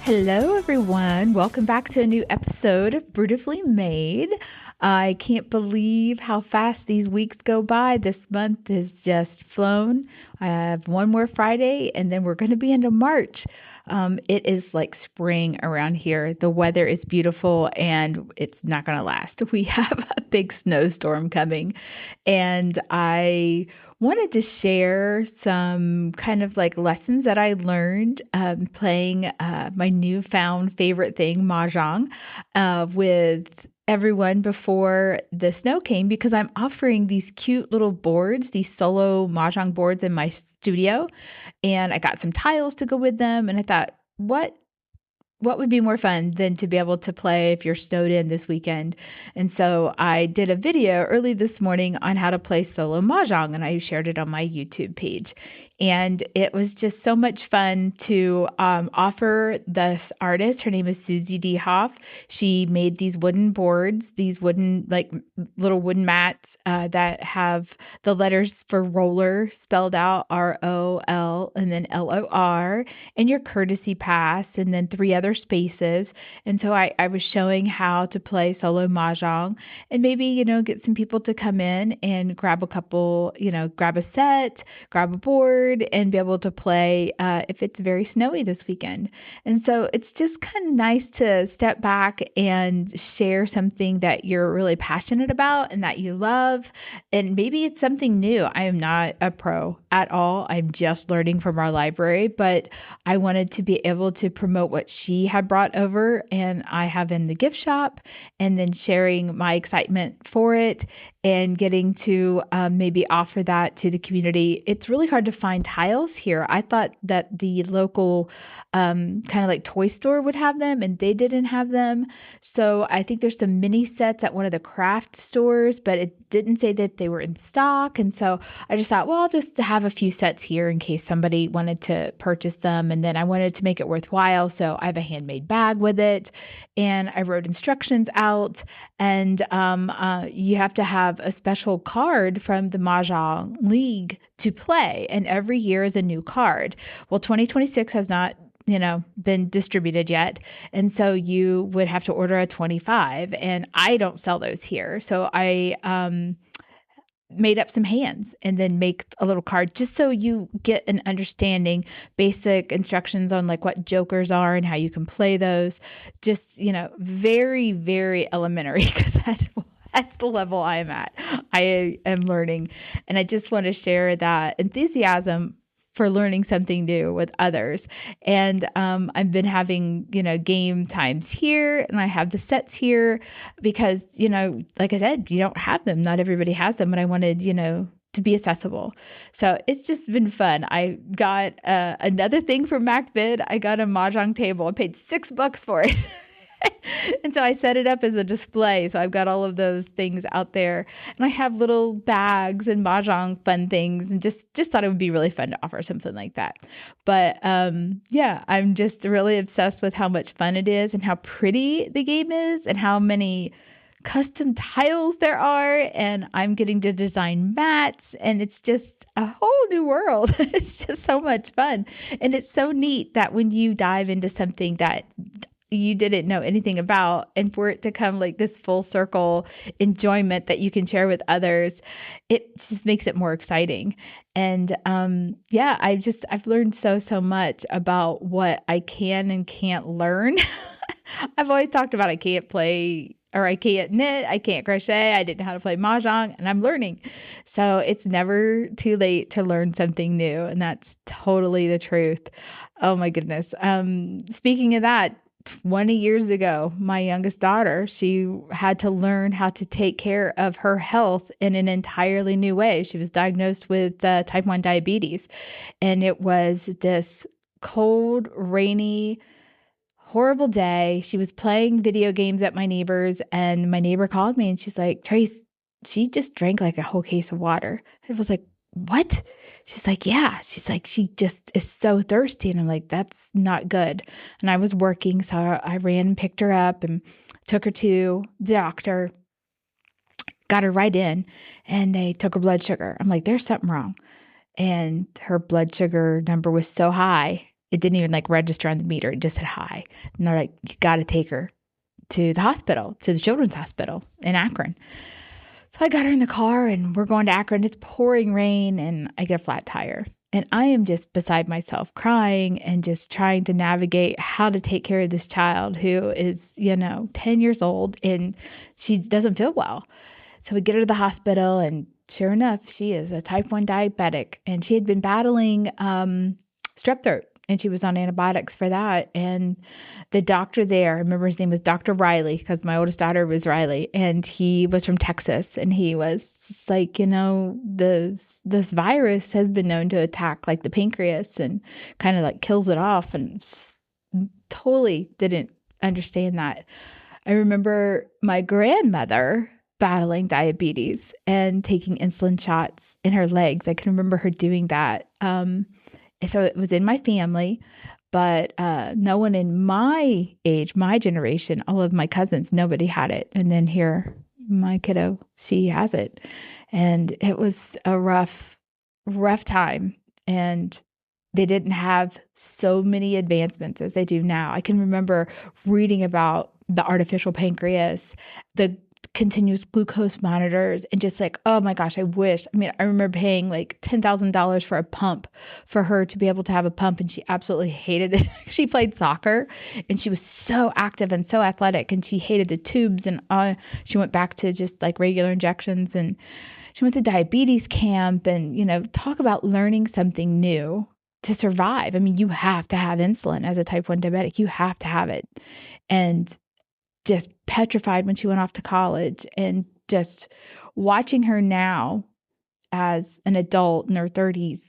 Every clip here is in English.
Hello, everyone. Welcome back to a new episode of Beautifully Made. I can't believe how fast these weeks go by. This month has just flown. I have one more Friday, and then we're going to be into March. It is like spring around here. The weather is beautiful, and it's not going to last. We have a big snowstorm coming, and I wanted to share some kind of like lessons that I learned playing my newfound favorite thing, mahjong, with everyone before the snow came because I'm offering these cute little boards, these solo mahjong boards in my studio, and I got some tiles to go with them, and I thought, what would be more fun than to be able to play if you're snowed in this weekend? And so I did a video early this morning on how to play solo mahjong, and I shared it on my YouTube page. And it was just so much fun to offer this artist. Her name is Susie DeHoff. She made these wooden boards, these wooden, like little wooden mats that have the letters for roller spelled out ROL and then LOR, and your courtesy pass, and then three other spaces. And so I was showing how to play solo mahjong and maybe, get some people to come in and grab a couple, grab a set, grab a board, and be able to play if it's very snowy this weekend. And so it's just kind of nice to step back and share something that you're really passionate about and that you love. And maybe it's something new. I am not a pro at all. I'm just learning from our library, but I wanted to be able to promote what she had brought over and I have in the gift shop, and then sharing my excitement for it and getting to maybe offer that to the community. It's really hard to find tiles here. I thought that the local kind of like toy store would have them, and they didn't have them. So I think there's some mini sets at one of the craft stores, but it didn't say that they were in stock. And so I just thought, well, I'll just have a few sets here in case somebody wanted to purchase them. And then I wanted to make it worthwhile. So I have a handmade bag with it, and I wrote instructions out. And you have to have a special card from the Mahjong League to play. And every year is a new card. Well, 2026 has not been distributed yet. And so you would have to order a 25, and I don't sell those here. So I made up some hands and then make a little card just so you get an understanding, basic instructions on like what jokers are and how you can play those. Just, very, very elementary because that's the level I'm at. I am learning. And I just want to share that enthusiasm for learning something new with others. And I've been having, game times here, and I have the sets here because, like I said, you don't have them. Not everybody has them, and I wanted, to be accessible. So it's just been fun. I got another thing from MacBid. I got a mahjong table. I paid $6 for it. And so I set it up as a display. So I've got all of those things out there, and I have little bags and mahjong fun things, and just thought it would be really fun to offer something like that. But yeah, I'm just really obsessed with how much fun it is and how pretty the game is and how many custom tiles there are. And I'm getting to design mats, and it's just a whole new world. It's just so much fun. And it's so neat that when you dive into something that you didn't know anything about, and for it to come like this full circle enjoyment that you can share with others, it just makes it more exciting. And yeah, I've learned so much about what I can and can't learn. I've always talked about I can't play, or I can't knit, I can't crochet, I didn't know how to play mahjong, and I'm learning. So it's never too late to learn something new, and that's totally the truth. Oh my goodness. Speaking of that, 20 years ago, my youngest daughter, she had to learn how to take care of her health in an entirely new way. She was diagnosed with type 1 diabetes, and it was this cold, rainy, horrible day. She was playing video games at my neighbor's, and my neighbor called me, and she's like, Trace, she just drank like a whole case of water. I was like, what? She's like, yeah. She's like, she just is so thirsty. And I'm like, that's not good. And I was working, so I ran and picked her up and took her to the doctor, got her right in, and they took her blood sugar. I'm like, there's something wrong. And her blood sugar number was so high it didn't even like register on the meter. It just said high. And they're like, you got to take her to the hospital, to the children's hospital in Akron. So I got her in the car and we're going to Akron. It's pouring rain and I get a flat tire. And I am just beside myself crying and just trying to navigate how to take care of this child who is, 10 years old and she doesn't feel well. So we get her to the hospital and sure enough, she is a type 1 diabetic and she had been battling strep throat and she was on antibiotics for that. And the doctor there, I remember his name was Dr. Riley because my oldest daughter was Riley and he was from Texas and he was like, this virus has been known to attack like the pancreas and kind of like kills it off, and totally didn't understand that. I remember my grandmother battling diabetes and taking insulin shots in her legs. I can remember her doing that. So it was in my family, but no one in my age, my generation, all of my cousins, nobody had it. And then here, my kiddo, she has it. And it was a rough time. And they didn't have so many advancements as they do now. I can remember reading about the artificial pancreas, the continuous glucose monitors, and just like, oh my gosh, I remember paying like $10,000 for a pump for her to be able to have a pump, and she absolutely hated it. She played soccer and she was so active and so athletic, and she hated the tubes, and she went back to just like regular injections, and she went to diabetes camp, and talk about learning something new to survive. I mean, you have to have insulin as a type 1 diabetic. You have to have it. And just petrified when she went off to college, and just watching her now as an adult in her 30s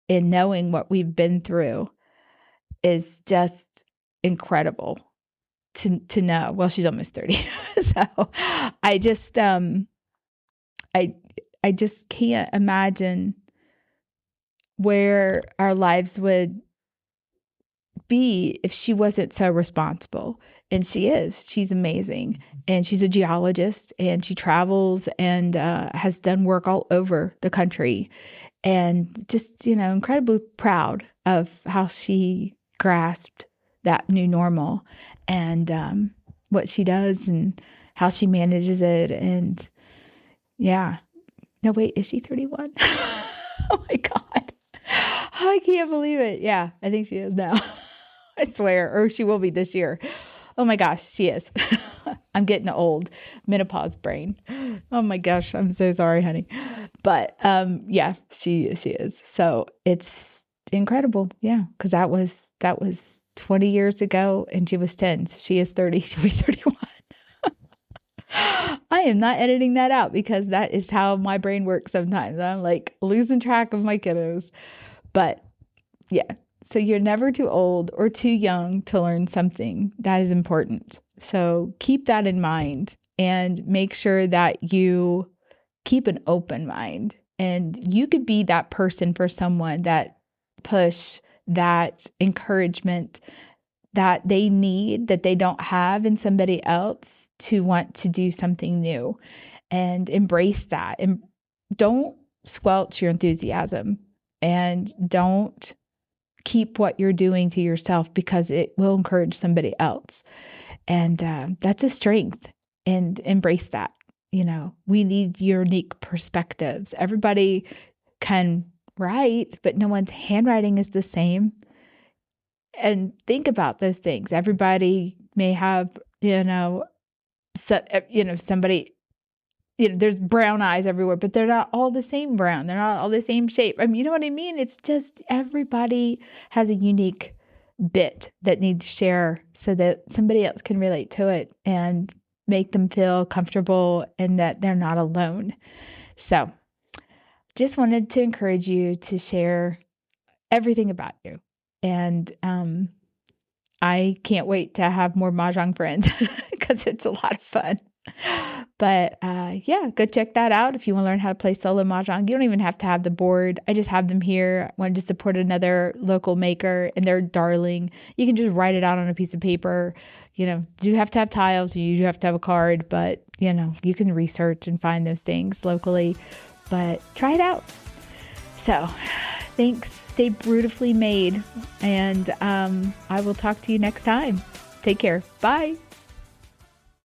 and knowing what we've been through is just incredible to know. Well, she's almost 30. So I just can't imagine where our lives would be if she wasn't so responsible. And she is. She's amazing. And she's a geologist, and she travels and has done work all over the country. And just, incredibly proud of how she grasped that new normal and what she does and how she manages it. And yeah. No, wait, is she 31? Oh my God. I can't believe it. Yeah, I think she is now. I swear. Or she will be this year. Oh my gosh, she is. I'm getting old. Menopause brain. Oh my gosh, I'm so sorry, honey. But yeah, she is. So it's incredible. Yeah, because that was 20 years ago, and she was 10. So she is 30. She'll be 31. I am not editing that out because that is how my brain works sometimes. I'm like losing track of my kiddos. But yeah. So you're never too old or too young to learn something that is important. So keep that in mind and make sure that you keep an open mind. And you could be that person for someone, that push, that encouragement that they need, that they don't have in somebody else, to want to do something new, and embrace that. And don't squelch your enthusiasm, and don't keep what you're doing to yourself, because it will encourage somebody else. And that's a strength, and embrace that. We need unique perspectives. Everybody can write, but no one's handwriting is the same. And think about those things. Everybody may have, somebody, there's brown eyes everywhere, but they're not all the same brown. They're not all the same shape. I mean, you know what I mean? It's just everybody has a unique bit that needs to share so that somebody else can relate to it and make them feel comfortable and that they're not alone. So just wanted to encourage you to share everything about you. And I can't wait to have more mahjong friends because it's a lot of fun. But yeah, go check that out if you want to learn how to play solo mahjong. You don't even have to have the board. I just have them here. I wanted to support another local maker, and they're darling. You can just write it out on a piece of paper. You do have to have tiles. You do have to have a card, but you can research and find those things locally. But try it out. So Thanks. Stay beautifully made. And I will talk to you next time. Take care. Bye.